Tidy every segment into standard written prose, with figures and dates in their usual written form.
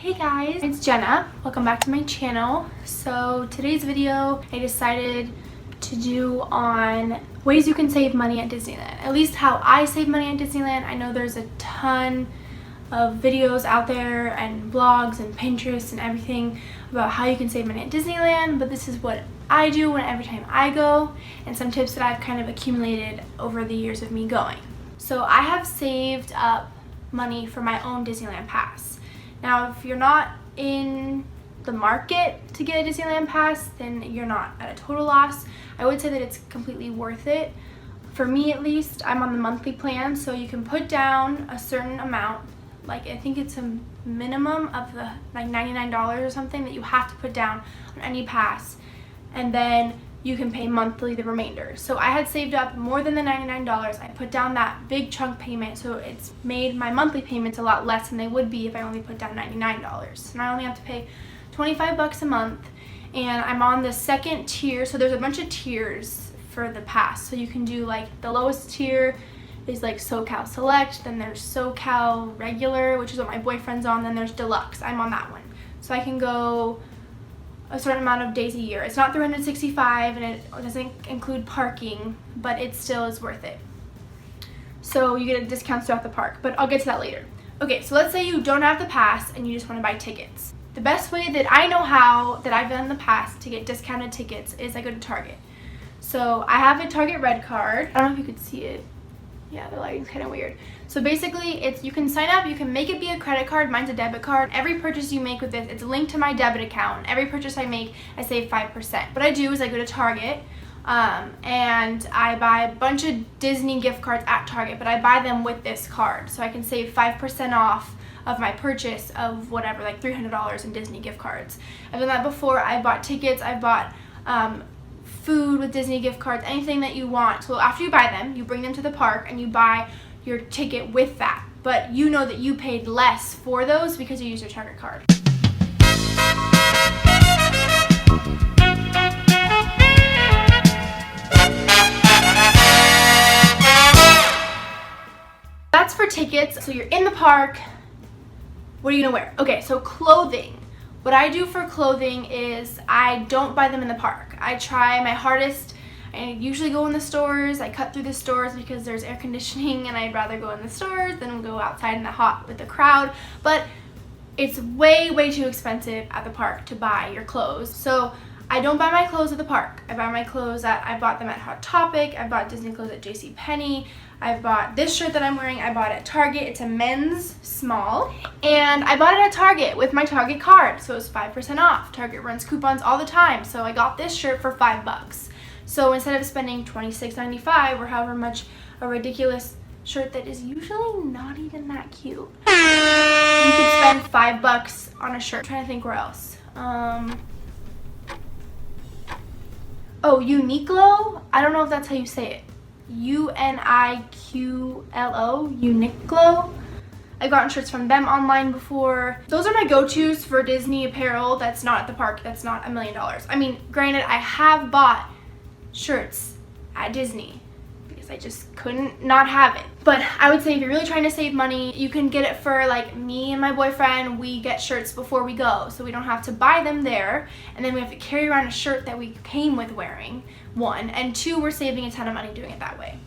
Hey guys, it's Jenna. Welcome back to my channel. So today's video I decided to do on ways you can save money at Disneyland. At least how I save money at Disneyland. I know there's a ton of videos out there and blogs and Pinterest and everything about how you can save money at Disneyland, but this is what I do every time I go and some tips that I've kind of accumulated over the years of me going. So I have saved up money for my own Disneyland pass. Now, if you're not in the market to get a Disneyland pass, then you're not at a total loss. I would say that it's completely worth it. For me at least, I'm on the monthly plan, so you can put down a certain amount, like I think it's a minimum of the like $99 or something that you have to put down on any pass, and then you can pay monthly the remainder. So I had saved up more than the $99. I put down that big chunk payment, so it's made my monthly payments a lot less than they would be if I only put down $99. And I only have to pay $25 a month, and I'm on the second tier, so there's a bunch of tiers for the pass. So you can do like the lowest tier is like SoCal Select, then there's SoCal Regular, which is what my boyfriend's on, then there's Deluxe. I'm on that one. So I can go a certain amount of days a year. It's not 365 and it doesn't include parking, but it still is worth it. So you get discounts throughout the park, but I'll get to that later. Okay, so let's say you don't have the pass and you just want to buy tickets. The best way that I know how, that I've done in the past to get discounted tickets, is I go to Target. So I have a Target Red card. I don't know if you could see it. Yeah, the lighting's kind of weird. So basically, you can sign up, you can make it be a credit card. Mine's a debit card. Every purchase you make with this, it's linked to my debit account. Every purchase I make, I save 5%. What I do is I go to Target and I buy a bunch of Disney gift cards at Target, but I buy them with this card. So I can save 5% off of my purchase of whatever, like $300 in Disney gift cards. I've done that before. I bought tickets, I bought food with Disney gift cards, anything that you want. So after you buy them, you bring them to the park and you buy your ticket with that. But you know that you paid less for those because you used your Target card. That's for tickets. So you're in the park. What are you gonna wear? Okay, so clothing. What I do for clothing is I don't buy them in the park. I try my hardest. I usually go in the stores. I cut through the stores because there's air conditioning and I'd rather go in the stores than go outside in the hot with the crowd. But it's way, way too expensive at the park to buy your clothes. So I don't buy my clothes at the park. I buy my clothes I bought them at Hot Topic. I bought Disney clothes at JCPenney. I bought this shirt that I'm wearing, I bought at Target. It's a men's small. And I bought it at Target with my Target card, so it was 5% off. Target runs coupons all the time, so I got this shirt for $5. So instead of spending $26.95 or however much a ridiculous shirt that is usually not even that cute, you could spend $5 on a shirt. I'm trying to think where else. Oh, Uniqlo? I don't know if that's how you say it. Uniqlo, Uniqlo. I've gotten shirts from them online before. Those are my go-tos for Disney apparel that's not at the park, that's not $1 million. I mean, granted, I have bought shirts at Disney because I just couldn't not have it. But I would say if you're really trying to save money, you can get it for like me and my boyfriend. We get shirts before we go, so we don't have to buy them there, and then we have to carry around a shirt that we came with wearing, one, and two, we're saving a ton of money doing it that way.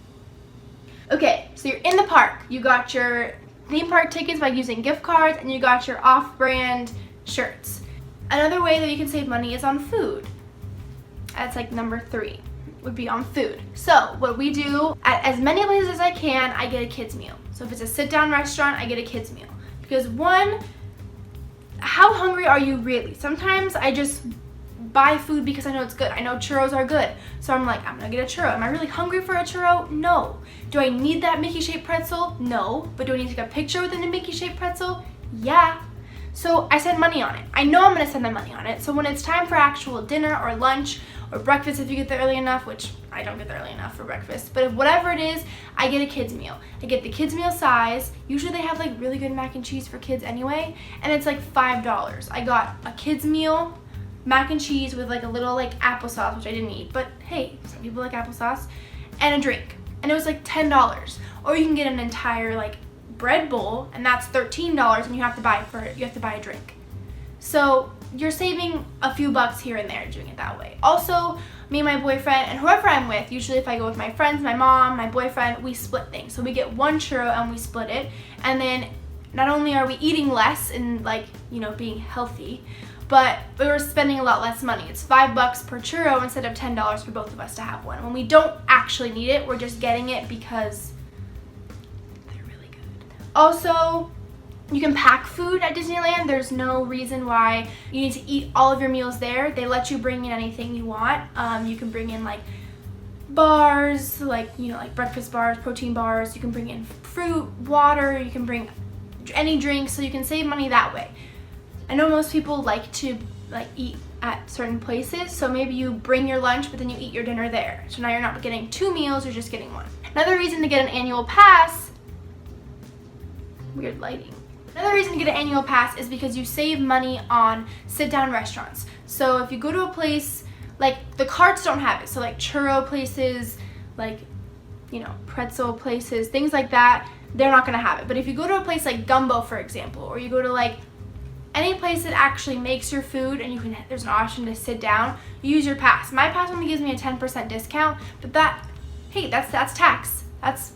Okay, so you're in the park. You got your theme park tickets by using gift cards, and you got your off-brand shirts. Another way that you can save money is on food. That's like number 3. Would be on food. So what we do at as many places as I can, I get a kids meal. So if it's a sit-down restaurant, I get a kids meal. Because one, how hungry are you really? Sometimes I just buy food because I know it's good. I know churros are good. So I'm like, I'm gonna get a churro. Am I really hungry for a churro? No. Do I need that Mickey-shaped pretzel? No. But do I need to take a picture with a Mickey-shaped pretzel? Yeah. So I spend money on it. I know I'm gonna spend my money on it. So when it's time for actual dinner or lunch or breakfast if you get there early enough, which I don't get there early enough for breakfast, but whatever it is, I get a kids meal. I get the kids meal size. Usually they have like really good mac and cheese for kids anyway, and it's like $5. I got a kids meal, mac and cheese with like a little like applesauce, which I didn't eat, but hey, some people like applesauce, and a drink. And it was like $10. Or you can get an entire like bread bowl, and that's $13, and you have to buy a drink. So you're saving a few bucks here and there doing it that way. Also, me and my boyfriend and whoever I'm with, usually if I go with my friends, my mom, my boyfriend, we split things. So we get one churro and we split it. And then not only are we eating less and like, you know, being healthy, but we're spending a lot less money. It's $5 per churro instead of $10 for both of us to have one. When we don't actually need it, we're just getting it because they're really good. Also, you can pack food at Disneyland. There's no reason why you need to eat all of your meals there. They let you bring in anything you want. You can bring in like bars, like, you know, like breakfast bars, protein bars. You can bring in fruit, water. You can bring any drinks, so you can save money that way. I know most people like to like eat at certain places, so maybe you bring your lunch but then you eat your dinner there. So now you're not getting 2 meals, you're just getting 1. Another reason to get an annual pass, weird lighting. Another reason to get an annual pass is because you save money on sit-down restaurants. So if you go to a place, like the carts don't have it, so like churro places, like, you know, pretzel places, things like that, they're not gonna have it. But if you go to a place like Gumbo, for example, or you go to like any place that actually makes your food and you can, there's an option to sit down, you use your pass. My pass only gives me a 10% discount, but that, hey, that's tax. That's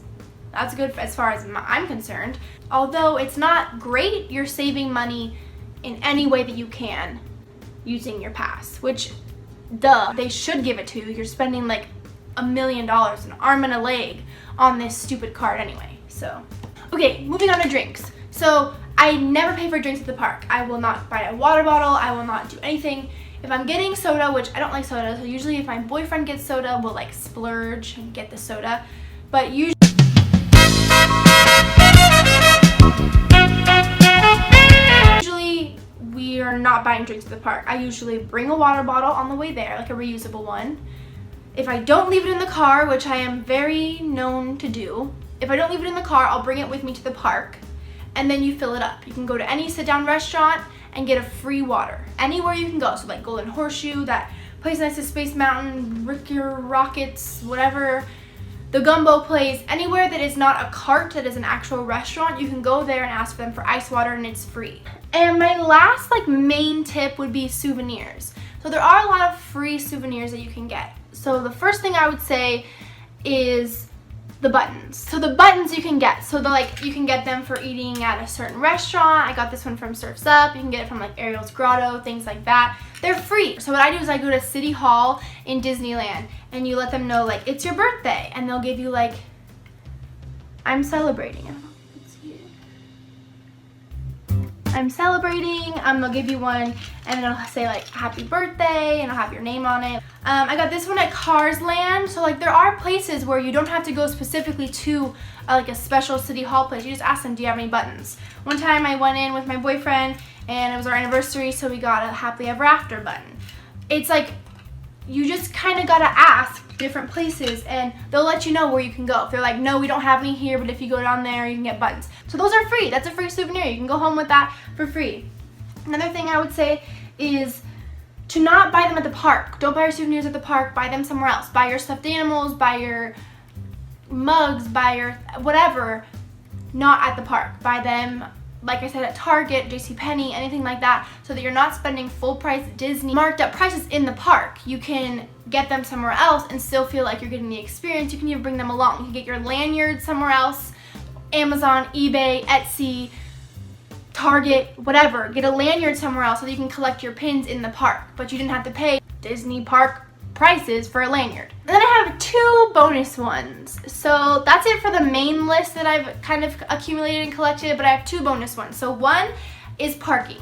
good as far as I'm concerned. Although it's not great, you're saving money in any way that you can using your pass, which, duh, they should give it to you. You're spending like $1 million, an arm and a leg on this stupid card anyway, so. Okay, moving on to drinks. So I never pay for drinks at the park. I will not buy a water bottle. I will not do anything. If I'm getting soda, which I don't like soda, so usually if my boyfriend gets soda, we'll like splurge and get the soda. But usually we are not buying drinks at the park. I usually bring a water bottle on the way there, like a reusable one. If I don't leave it in the car, which I am very known to do, if I don't leave it in the car, I'll bring it with me to the park, and then you fill it up. You can go to any sit-down restaurant and get a free water. Anywhere you can go, so like Golden Horseshoe, that place next to Space Mountain, Rockets, whatever, the Gumbo place, anywhere that is not a cart, that is an actual restaurant, you can go there and ask for them for ice water and it's free. And my last like main tip would be souvenirs. So there are a lot of free souvenirs that you can get. So the first thing I would say is the buttons. So the buttons you can get. So you can get them for eating at a certain restaurant. I got this one from Surf's Up. You can get it from like Ariel's Grotto, things like that. They're free. So what I do is I go to City Hall in Disneyland and you let them know like it's your birthday and they'll give you like, I'm celebrating. I don't know if you can see it. I'm celebrating. They'll give you one and it'll say like happy birthday and it'll have your name on it. I got this one at Cars Land. So like there are places where you don't have to go specifically to like a special City Hall place. You just ask them, do you have any buttons? One time I went in with my boyfriend and it was our anniversary, so we got a happily ever after button. It's like you just kind of gotta ask different places and they'll let you know where you can go. If they're like, no, we don't have any here, but if you go down there, you can get buttons. So those are free. That's a free souvenir. You can go home with that for free. Another thing I would say is to not buy them at the park. Don't buy your souvenirs at the park. Buy them somewhere else. Buy your stuffed animals, buy your mugs, buy your whatever, not at the park. Buy them, like I said, at Target, JCPenney, anything like that, so that you're not spending full price Disney marked up prices in the park. You can get them somewhere else and still feel like you're getting the experience. You can even bring them along. You can get your lanyard somewhere else, Amazon, eBay, Etsy, Target, whatever. Get a lanyard somewhere else so that you can collect your pins in the park, but you didn't have to pay Disney park prices for a lanyard. And then I have 2 bonus ones. So that's it for the main list that I've kind of accumulated and collected, but I have 2 bonus ones. So one is parking.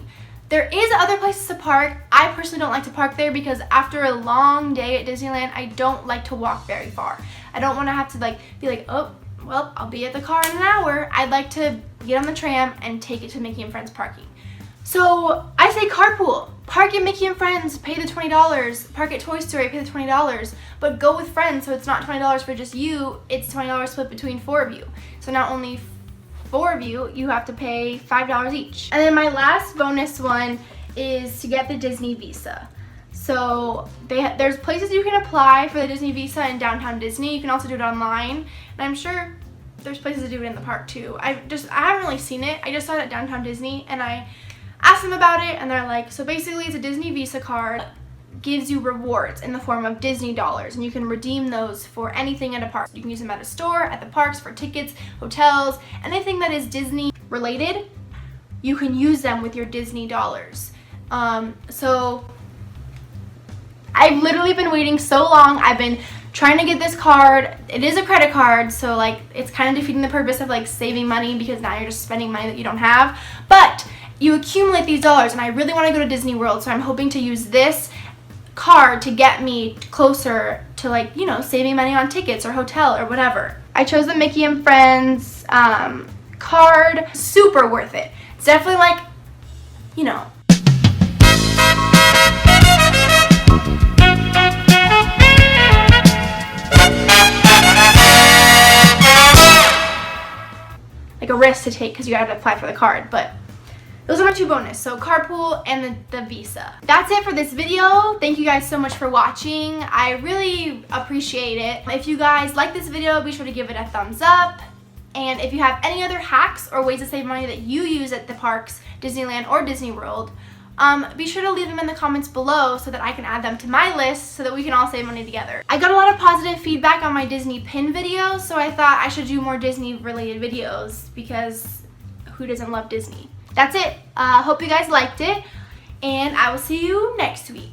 There is other places to park. I personally don't like to park there because after a long day at Disneyland, I don't like to walk very far. I don't want to have to be like, oh, well, I'll be at the car in an hour. I'd like to get on the tram and take it to Mickey and Friends parking. So I say carpool. Park at Mickey and Friends, pay the $20. Park at Toy Story, pay the $20. But go with friends, so it's not $20 for just you, it's $20 split between 4 of you. So not only 4 of you, you have to pay $5 each. And then my last bonus one is to get the Disney Visa. So there's places you can apply for the Disney Visa in downtown Disney. You can also do it online. And I'm sure there's places to do it in the park too. I haven't really seen it. I just saw it at downtown Disney and I asked them about it, and they're like, so basically it's a Disney Visa card, gives you rewards in the form of Disney dollars, and you can redeem those for anything at a park. You can use them at a store, at the parks, for tickets, hotels, anything that is Disney related, you can use them with your Disney dollars. So I've literally been waiting so long. I've been trying to get this card. It is a credit card, so like it's kind of defeating the purpose of like saving money, because now you're just spending money that you don't have. But you accumulate these dollars, and I really want to go to Disney World, so I'm hoping to use this card to get me closer to, like, you know, saving money on tickets or hotel or whatever. I chose the Mickey and Friends card. Super worth it. It's definitely like, you know, like a risk to take because you have to apply for the card, but those are my 2 bonus, so carpool and the Visa. That's it for this video. Thank you guys so much for watching. I really appreciate it. If you guys like this video, be sure to give it a thumbs up. And if you have any other hacks or ways to save money that you use at the parks, Disneyland or Disney World, be sure to leave them in the comments below so that I can add them to my list so that we can all save money together. I got a lot of positive feedback on my Disney pin video, so I thought I should do more Disney related videos, because who doesn't love Disney? That's it. Hope you guys liked it, and I will see you next week.